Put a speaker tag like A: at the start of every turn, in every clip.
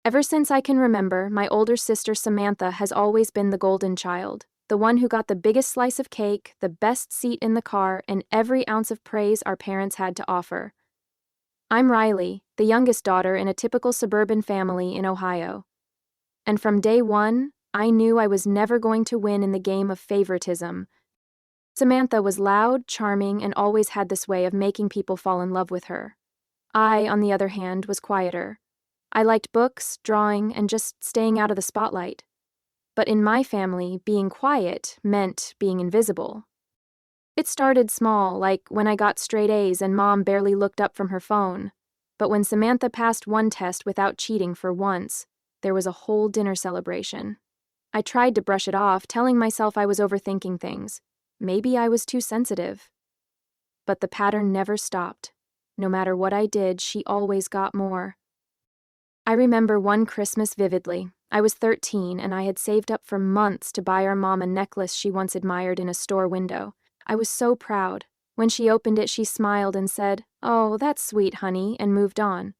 A: Ever since I can remember, my older sister Samantha has always been the golden child, the one who got the biggest slice of cake, the best seat in the car, and every ounce of praise our parents had to offer. I'm Riley, the youngest daughter in a typical suburban family in Ohio. And from day one, I knew I was never going to win in the game of favoritism. Samantha was loud, charming, and always had this way of making people fall in love with her. I, on the other hand, was quieter. I liked books, drawing, and just staying out of the spotlight. But in my family, being quiet meant being invisible. It started small, like when I got straight A's and Mom barely looked up from her phone. But when Samantha passed one test without cheating for once, there was a whole dinner celebration. I tried to brush it off, telling myself I was overthinking things. Maybe I was too sensitive. But the pattern never stopped. No matter what I did, she always got more. I remember one Christmas vividly. I was 13 and I had saved up for months to buy our mom a necklace she once admired in a store window. I was so proud. When she opened it, she smiled and said, "Oh, that's sweet, honey," and moved on.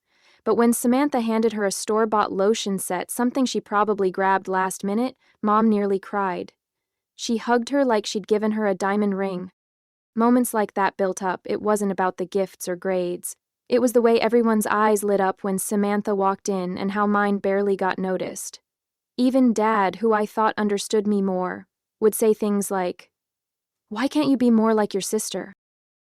A: But when Samantha handed her a store-bought lotion set, something she probably grabbed last minute, Mom nearly cried. She hugged her like she'd given her a diamond ring. Moments like that built up. It wasn't about the gifts or grades. It was the way everyone's eyes lit up when Samantha walked in and how mine barely got noticed. Even Dad, who I thought understood me more, would say things like, "Why can't you be more like your sister?"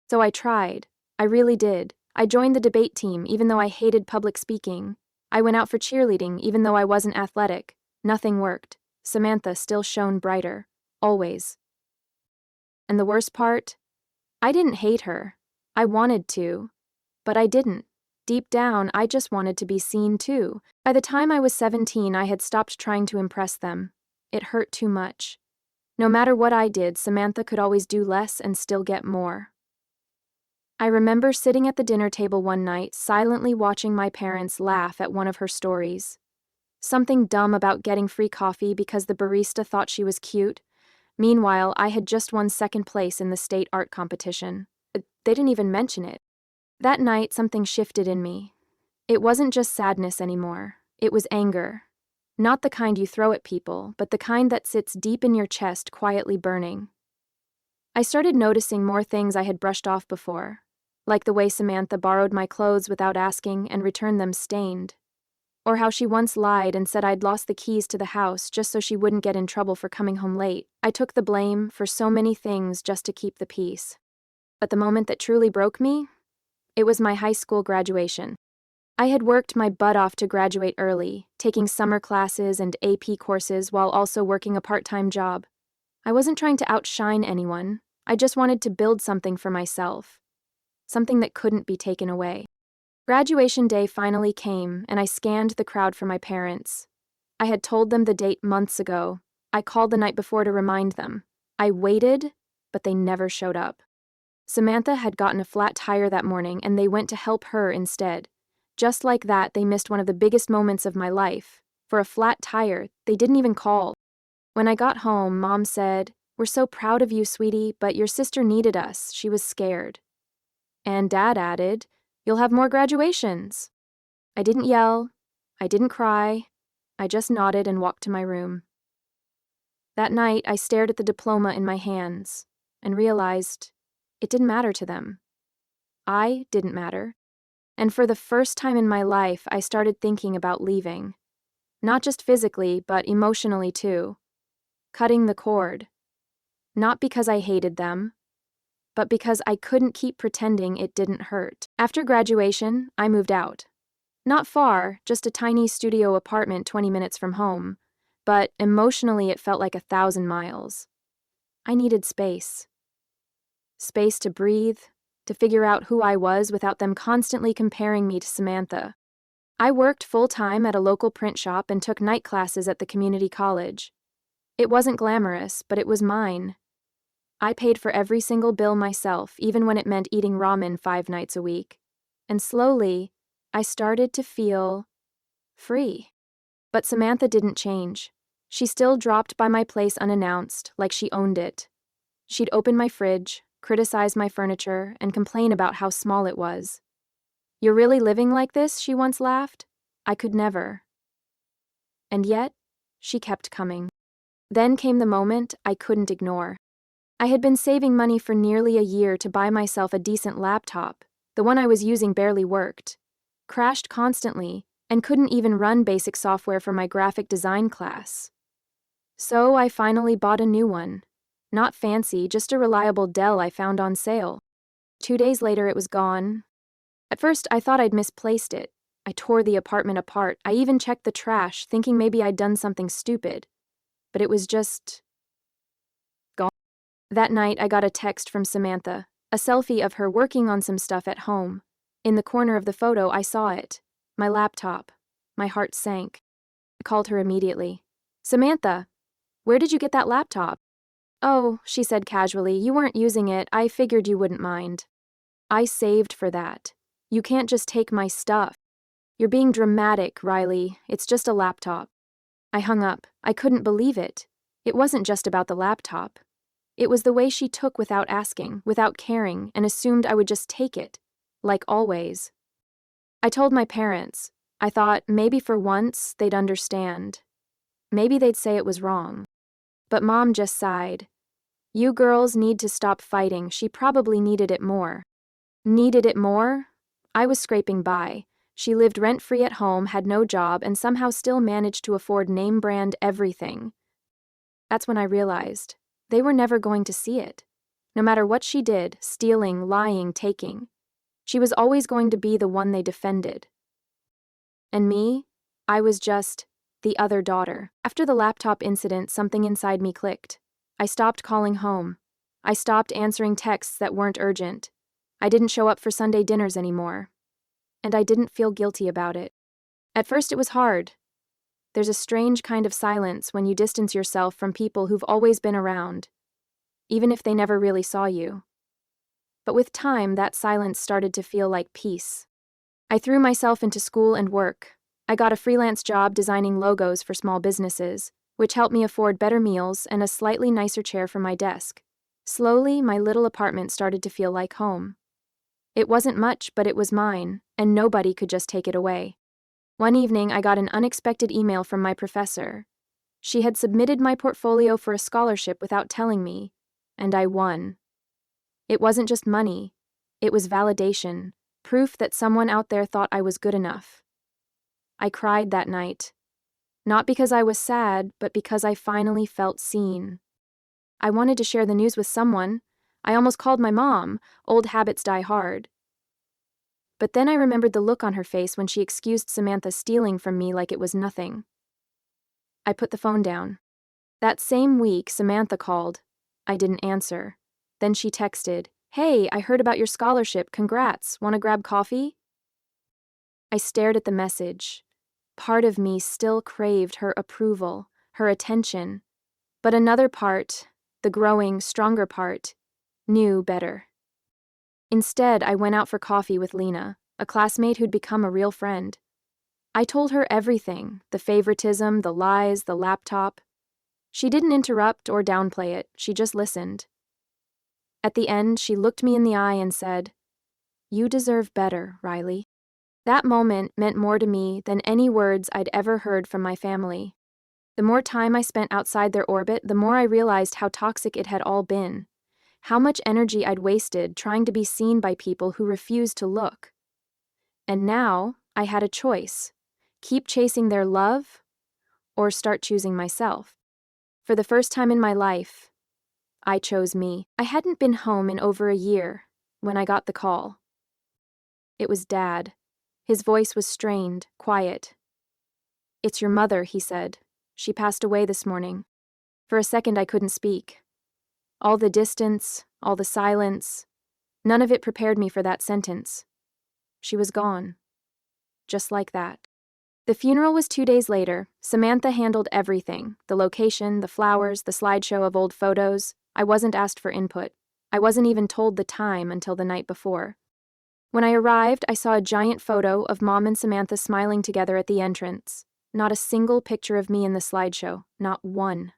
A: So I tried. I really did. I joined the debate team even though I hated public speaking. I went out for cheerleading even though I wasn't athletic. Nothing worked. Samantha still shone brighter. Always. And the worst part? I didn't hate her. I wanted to. But I didn't. Deep down, I just wanted to be seen too. By the time I was 17, I had stopped trying to impress them. It hurt too much. No matter what I did, Samantha could always do less and still get more. I remember sitting at the dinner table one night, silently watching my parents laugh at one of her stories. Something dumb about getting free coffee because the barista thought she was cute. Meanwhile, I had just won second place in the state art competition. They didn't even mention it. That night, something shifted in me. It wasn't just sadness anymore. It was anger. Not the kind you throw at people, but the kind that sits deep in your chest, quietly burning. I started noticing more things I had brushed off before, like the way Samantha borrowed my clothes without asking and returned them stained. Or how she once lied and said I'd lost the keys to the house just so she wouldn't get in trouble for coming home late. I took the blame for so many things just to keep the peace. But the moment that truly broke me, it was my high school graduation. I had worked my butt off to graduate early, taking summer classes and AP courses while also working a part-time job. I wasn't trying to outshine anyone. I just wanted to build something for myself. Something that couldn't be taken away. Graduation day finally came, and I scanned the crowd for my parents. I had told them the date months ago. I called the night before to remind them. I waited, but they never showed up. Samantha had gotten a flat tire that morning, and they went to help her instead. Just like that, they missed one of the biggest moments of my life. For a flat tire, they didn't even call. When I got home, Mom said, "We're so proud of you, sweetie, but your sister needed us. She was scared." And Dad added, "You'll have more graduations." I didn't yell. I didn't cry. I just nodded and walked to my room. That night, I stared at the diploma in my hands and realized it didn't matter to them. I didn't matter. And for the first time in my life, I started thinking about leaving. Not just physically, but emotionally too. Cutting the cord. Not because I hated them, but because I couldn't keep pretending it didn't hurt. After graduation, I moved out. Not far, just a tiny studio apartment 20 minutes from home, but emotionally it felt like 1,000 miles. I needed space. Space to breathe, to figure out who I was without them constantly comparing me to Samantha. I worked full-time at a local print shop and took night classes at the community college. It wasn't glamorous, but it was mine. I paid for every single bill myself, even when it meant eating ramen 5 nights a week. And slowly, I started to feel free. But Samantha didn't change. She still dropped by my place unannounced, like she owned it. She'd open my fridge, criticize my furniture, and complain about how small it was. "You're really living like this?" she once laughed. I could never. And yet, she kept coming. Then came the moment I couldn't ignore. I had been saving money for nearly a year to buy myself a decent laptop. The one I was using barely worked, crashed constantly, and couldn't even run basic software for my graphic design class. So I finally bought a new one. Not fancy, just a reliable Dell I found on sale. 2 days later, it was gone. At first, I thought I'd misplaced it. I tore the apartment apart. I even checked the trash, thinking maybe I'd done something stupid. But it was just gone. That night, I got a text from Samantha, a selfie of her working on some stuff at home. In the corner of the photo, I saw it. My laptop. My heart sank. I called her immediately. "Samantha, where did you get that laptop?" "Oh," she said casually, "you weren't using it. I figured you wouldn't mind." "I saved for that. You can't just take my stuff." "You're being dramatic, Riley. It's just a laptop." I hung up. I couldn't believe it. It wasn't just about the laptop. It was the way she took without asking, without caring, and assumed I would just take it. Like always. I told my parents. I thought maybe for once they'd understand. Maybe they'd say it was wrong. But Mom just sighed. "You girls need to stop fighting. She probably needed it more." Needed it more? I was scraping by. She lived rent-free at home, had no job, and somehow still managed to afford name-brand everything. That's when I realized they were never going to see it. No matter what she did, stealing, lying, taking, she was always going to be the one they defended. And me? I was just the other daughter. After the laptop incident, something inside me clicked. I stopped calling home. I stopped answering texts that weren't urgent. I didn't show up for Sunday dinners anymore. And I didn't feel guilty about it. At first it was hard. There's a strange kind of silence when you distance yourself from people who've always been around, even if they never really saw you. But with time, that silence started to feel like peace. I threw myself into school and work. I got a freelance job designing logos for small businesses, which helped me afford better meals and a slightly nicer chair for my desk. Slowly, my little apartment started to feel like home. It wasn't much, but it was mine, and nobody could just take it away. One evening, I got an unexpected email from my professor. She had submitted my portfolio for a scholarship without telling me, and I won. It wasn't just money. It was validation, proof that someone out there thought I was good enough. I cried that night. Not because I was sad, but because I finally felt seen. I wanted to share the news with someone. I almost called my mom. Old habits die hard. But then I remembered the look on her face when she excused Samantha stealing from me like it was nothing. I put the phone down. That same week, Samantha called. I didn't answer. Then she texted, "Hey, I heard about your scholarship. Congrats. Want to grab coffee?" I stared at the message. Part of me still craved her approval, her attention. But another part, the growing, stronger part, knew better. Instead, I went out for coffee with Lena, a classmate who'd become a real friend. I told her everything, the favoritism, the lies, the laptop. She didn't interrupt or downplay it, she just listened. At the end, she looked me in the eye and said, "You deserve better, Riley." That moment meant more to me than any words I'd ever heard from my family. The more time I spent outside their orbit, the more I realized how toxic it had all been. How much energy I'd wasted trying to be seen by people who refused to look. And now, I had a choice. Keep chasing their love, or start choosing myself. For the first time in my life, I chose me. I hadn't been home in over a year when I got the call. It was Dad. His voice was strained, quiet. "It's your mother," he said. "She passed away this morning." For a second, I couldn't speak. All the distance, all the silence, none of it prepared me for that sentence. She was gone. Just like that. The funeral was 2 days later. Samantha handled everything, the location, the flowers, the slideshow of old photos. I wasn't asked for input. I wasn't even told the time until the night before. When I arrived, I saw a giant photo of Mom and Samantha smiling together at the entrance. Not a single picture of me in the slideshow, not one.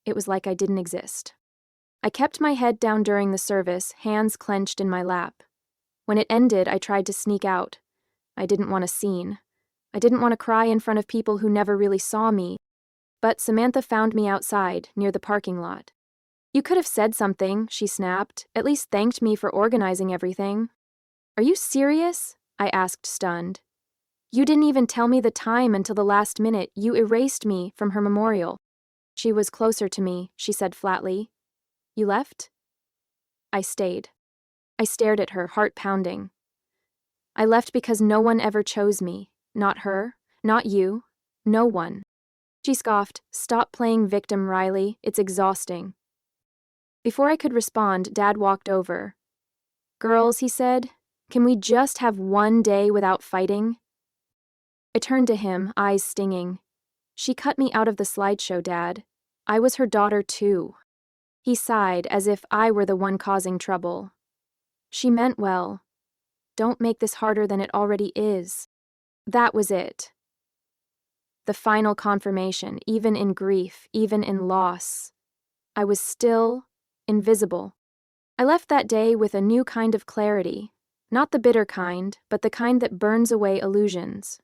A: It was like I didn't exist. I kept my head down during the service, hands clenched in my lap. When it ended, I tried to sneak out. I didn't want a scene. I didn't want to cry in front of people who never really saw me, but Samantha found me outside, near the parking lot. "You could have said something," she snapped, "at least thanked me for organizing everything." "Are you serious?" I asked, stunned. "You didn't even tell me the time until the last minute. You erased me from her memorial." "She was closer to me," she said flatly. "You left?" I stayed. I stared at her, heart pounding. "I left because no one ever chose me. Not her, not you, no one." She scoffed. "Stop playing victim, Riley. It's exhausting." Before I could respond, Dad walked over. "Girls," he said, "can we just have one day without fighting?" I turned to him, eyes stinging. "She cut me out of the slideshow, Dad. I was her daughter too." He sighed, as if I were the one causing trouble. "She meant well. Don't make this harder than it already is." That was it. The final confirmation, even in grief, even in loss. I was still invisible. I left that day with a new kind of clarity. Not the bitter kind, but the kind that burns away illusions.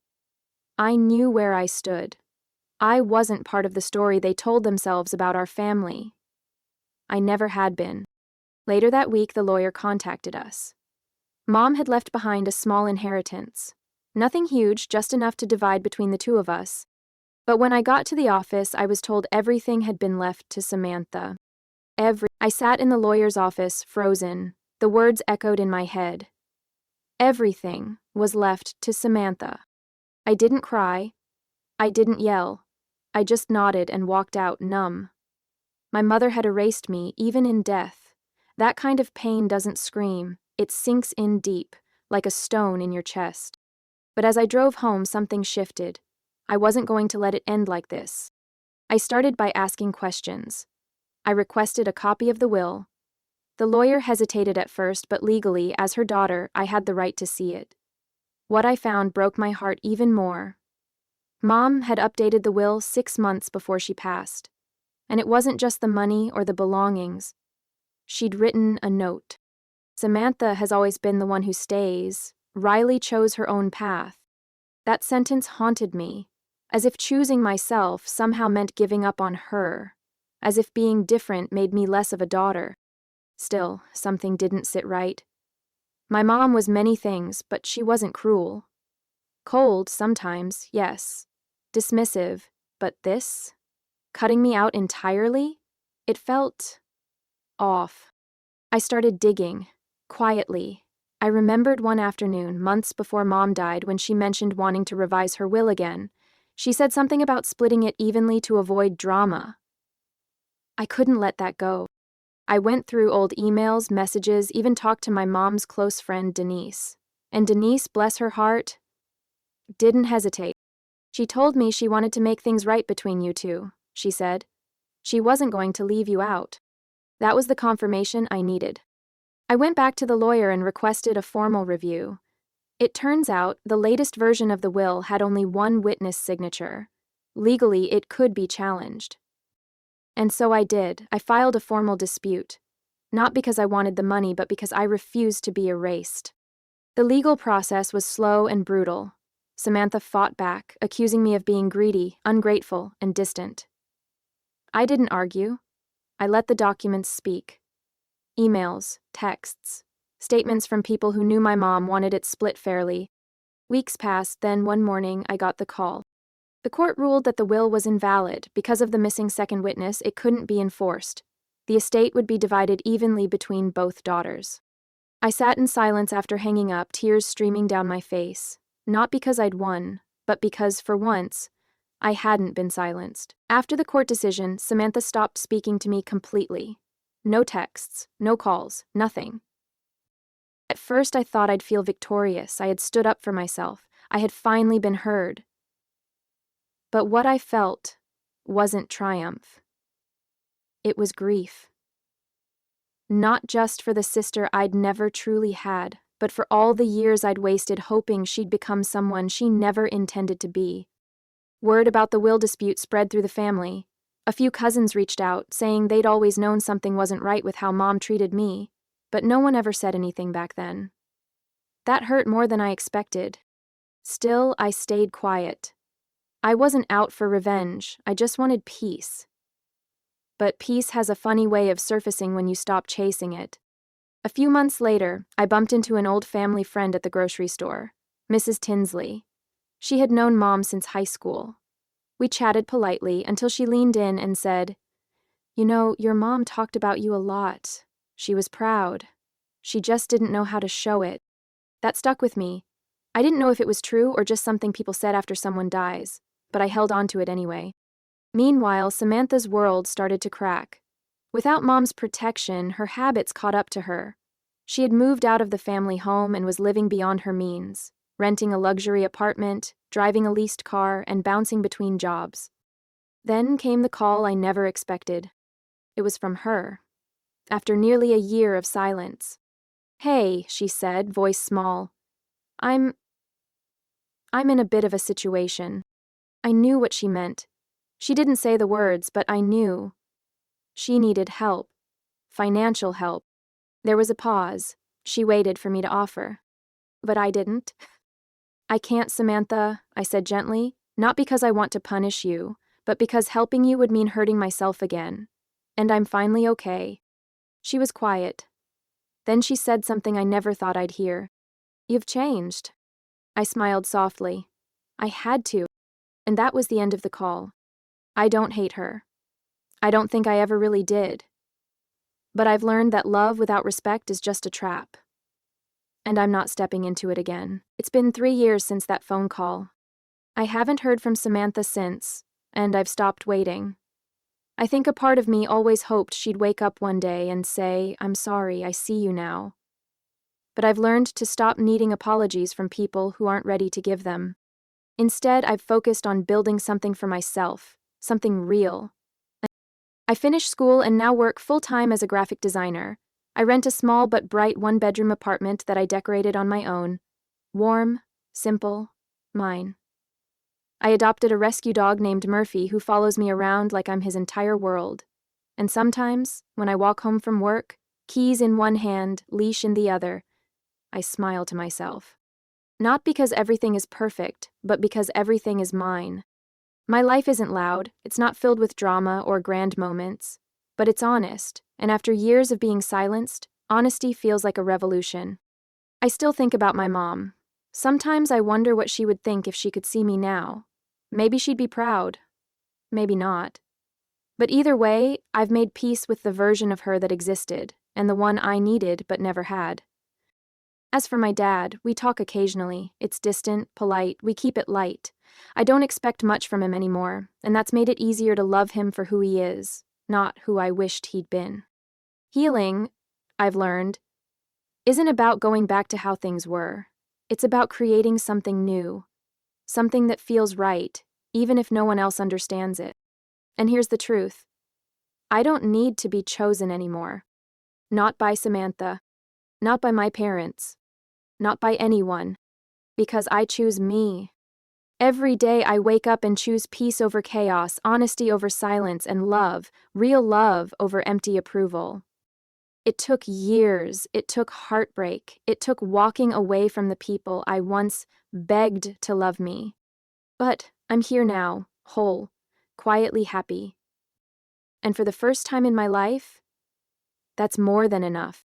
A: I knew where I stood. I wasn't part of the story they told themselves about our family. I never had been. Later that week, the lawyer contacted us. Mom had left behind a small inheritance. Nothing huge, just enough to divide between the two of us. But when I got to the office, I was told everything had been left to Samantha. I sat in the lawyer's office, frozen. The words echoed in my head. Everything was left to Samantha. I didn't cry. I didn't yell. I just nodded and walked out, numb. My mother had erased me, even in death. That kind of pain doesn't scream. It sinks in deep, like a stone in your chest. But as I drove home, something shifted. I wasn't going to let it end like this. I started by asking questions. I requested a copy of the will. The lawyer hesitated at first, but legally, as her daughter, I had the right to see it. What I found broke my heart even more. Mom had updated the will 6 months before she passed. And it wasn't just the money or the belongings. She'd written a note. "Samantha has always been the one who stays. Riley chose her own path." That sentence haunted me, as if choosing myself somehow meant giving up on her, as if being different made me less of a daughter. Still, something didn't sit right. My mom was many things, but she wasn't cruel. Cold sometimes, yes. Dismissive, but this? Cutting me out entirely? It felt off. I started digging, quietly. I remembered one afternoon, months before Mom died, when she mentioned wanting to revise her will again. She said something about splitting it evenly to avoid drama. I couldn't let that go. I went through old emails, messages, even talked to my mom's close friend Denise. And Denise, bless her heart, didn't hesitate. She told me she wanted to make things right between you two, she said. She wasn't going to leave you out. That was the confirmation I needed. I went back to the lawyer and requested a formal review. It turns out the latest version of the will had only one witness signature. Legally, it could be challenged. And so I did. I filed a formal dispute. Not because I wanted the money, but because I refused to be erased. The legal process was slow and brutal. Samantha fought back, accusing me of being greedy, ungrateful, and distant. I didn't argue. I let the documents speak. Emails, texts, statements from people who knew my mom wanted it split fairly. Weeks passed, then one morning I got the call. The court ruled that the will was invalid. Because of the missing second witness, it couldn't be enforced. The estate would be divided evenly between both daughters. I sat in silence after hanging up, tears streaming down my face. Not because I'd won, but because, for once, I hadn't been silenced. After the court decision, Samantha stopped speaking to me completely. No texts, no calls, nothing. At first I thought I'd feel victorious. I had stood up for myself. I had finally been heard. But what I felt wasn't triumph. It was grief. Not just for the sister I'd never truly had, but for all the years I'd wasted hoping she'd become someone she never intended to be. Word about the will dispute spread through the family. A few cousins reached out, saying they'd always known something wasn't right with how Mom treated me, but no one ever said anything back then. That hurt more than I expected. Still, I stayed quiet. I wasn't out for revenge, I just wanted peace. But peace has a funny way of surfacing when you stop chasing it. A few months later, I bumped into an old family friend at the grocery store, Mrs. Tinsley. She had known Mom since high school. We chatted politely until she leaned in and said, "You know, your mom talked about you a lot. She was proud. She just didn't know how to show it." That stuck with me. I didn't know if it was true or just something people said after someone dies, but I held on to it anyway. Meanwhile, Samantha's world started to crack. Without Mom's protection, her habits caught up to her. She had moved out of the family home and was living beyond her means, renting a luxury apartment, driving a leased car, and bouncing between jobs. Then came the call I never expected. It was from her. After nearly a year of silence. "Hey," she said, voice small. I'm in a bit of a situation." I knew what she meant. She didn't say the words, but I knew. She needed help. Financial help. There was a pause. She waited for me to offer. But I didn't. "I can't, Samantha," I said gently, "not because I want to punish you, but because helping you would mean hurting myself again. And I'm finally okay." She was quiet. Then she said something I never thought I'd hear. "You've changed." I smiled softly. I had to, and that was the end of the call. I don't hate her. I don't think I ever really did. But I've learned that love without respect is just a trap. And I'm not stepping into it again. It's been 3 years since that phone call. I haven't heard from Samantha since, and I've stopped waiting. I think a part of me always hoped she'd wake up one day and say, "I'm sorry, I see you now." But I've learned to stop needing apologies from people who aren't ready to give them. Instead, I've focused on building something for myself, something real. I finished school and now work full-time as a graphic designer. I rent a small but bright one-bedroom apartment that I decorated on my own. Warm, simple, mine. I adopted a rescue dog named Murphy who follows me around like I'm his entire world. And sometimes, when I walk home from work, keys in one hand, leash in the other, I smile to myself. Not because everything is perfect, but because everything is mine. My life isn't loud, it's not filled with drama or grand moments, but it's honest, and after years of being silenced, honesty feels like a revolution. I still think about my mom. Sometimes I wonder what she would think if she could see me now. Maybe she'd be proud. Maybe not. But either way, I've made peace with the version of her that existed, and the one I needed but never had. As for my dad, we talk occasionally. It's distant, polite, we keep it light. I don't expect much from him anymore, and that's made it easier to love him for who he is, not who I wished he'd been. Healing, I've learned, isn't about going back to how things were. It's about creating something new, something that feels right, even if no one else understands it. And here's the truth. I don't need to be chosen anymore. Not by Samantha. Not by my parents. Not by anyone. Because I choose me. Every day I wake up and choose peace over chaos, honesty over silence, and love, real love over empty approval. It took years, it took heartbreak, it took walking away from the people I once begged to love me. But I'm here now, whole, quietly happy. And for the first time in my life, that's more than enough.